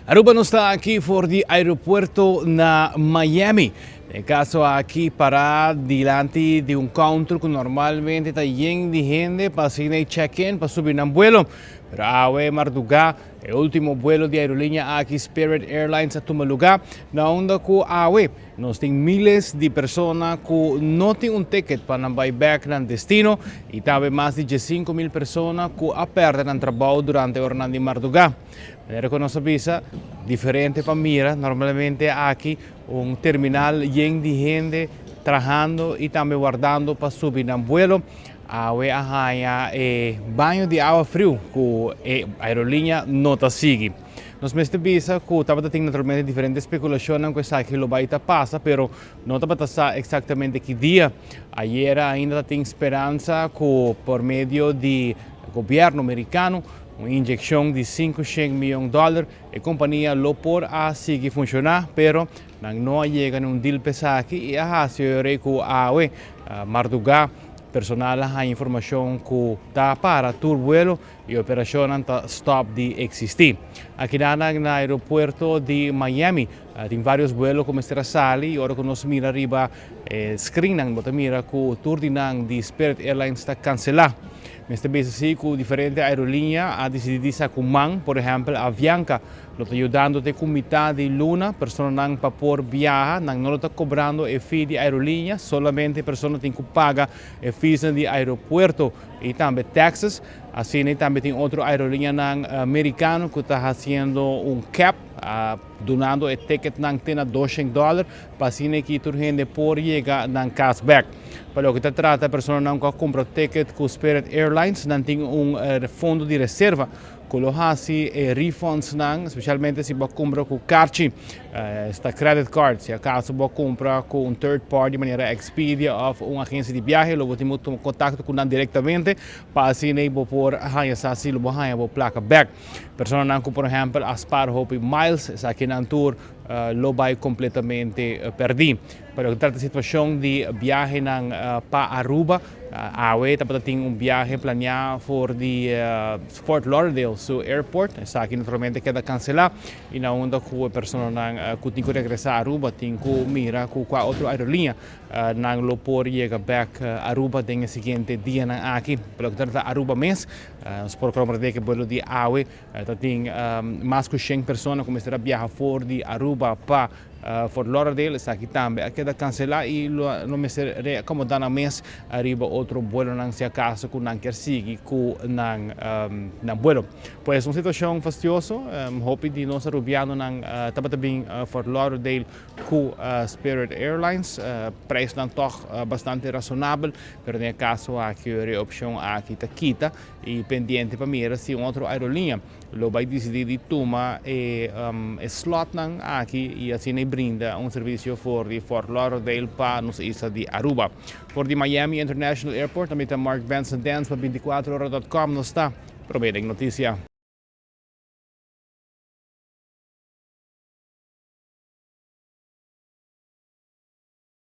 Aruba no está aqui for the aeropuerto na Miami. En caso aqui parar diante de um counter que normalmente está lleno de gente para hacer check-in, para subir en vuelo. Pero awe Marduga, el último vuelo de aerolínea aquí Spirit Airlines a tomar lugar, na onda que awe nos tem miles de personas que não têm ticket para ir back no destino e também mais de 5.000 pessoas que perdem o trabalho durante a jornada de Marduga. Pero con nuestra visa, diferente para mira, normalmente aquí un terminal lleno de gente trabajando y también guardando para subir en vuelo. Awe ahaya banho de agua frio que a aerolínea não está sigue. Nós mesmo visa que estava tendo naturalmente diferentes especulações que sabe que lo vai passa, pero não estava passar exatamente que dia. Ayer ainda tem esperança que por meio do governo americano uma injeção de $500 milhões, a companhia lo por a seguir funcionar, pero não chega num deal pesado e a senhora que a Marduga personal a informação que está para todo vuelo e a operação está stop de existir. Aqui no aeroporto de Miami tem vários vuelos como este sali e agora que nós mira arriba screen nang mira que o tour de Spirit Airlines está cancelado. Neste mês assim, com diferentes aerolíneas a decidir se comang, por exemplo, a Avianca, lo está ajudando com metade de luna, pessoas não para por viajar, não está cobrando a fee de aerolínea, solamente pessoas têm que pagar a fee de aeroporto e também taxas. Assim, também tem outro aerolínea americano que está fazendo cap, donando o ticket não tem $200, para assim que toda gente por chegar na cashback. Para o que se trata, a pessoa não compra ticket com Spirit Airlines, não tem fundo de reserva, coloca-se refunds, especialmente se você compra com card, esta credit card, se acaso você compra com third party, de maneira Expedia ou uma agência de viagem, você tem muito contato com ela diretamente, para assim você por assim você placa back. Pessoa não por exemplo, aspar hope miles, aqui na tour, lo vai completamente perdido. Para o que trata a situação de viagem para Aruba, awe tem viagem planeado for de Fort Lauderdale so airport, essa aqui naturalmente queda cancelada e na onda que a pessoa que tem que regressar a Aruba tem que mirar com qual outra aerolínea não lo por chegar back a Aruba tem o seguinte dia aqui. Para o que trata Aruba mês, os programas de que vuelo de awe tem mais de 100 pessoas como estará viajar for de Aruba para Fort Lauderdale, está aqui também, queda cancelar e não me será como dar na mês arriba outro vuelo não se acaso que não quer seguir com não vuelo. Pois uma situação fastidiosa, hope de nós arubiano não estava também Fort Lauderdale com Spirit Airlines, preço não toch bastante razonável, pero no caso aqui a opção aqui está quita e pendente para mim se outra aerolínea lo vai decidir de tomar slot não aqui e assim brinda serviço for de Fort Lauderdale para nos isla de Aruba. For de Miami International Airport, também está Mark Benson Dance para 24horas.com, não está? Prometem notícia.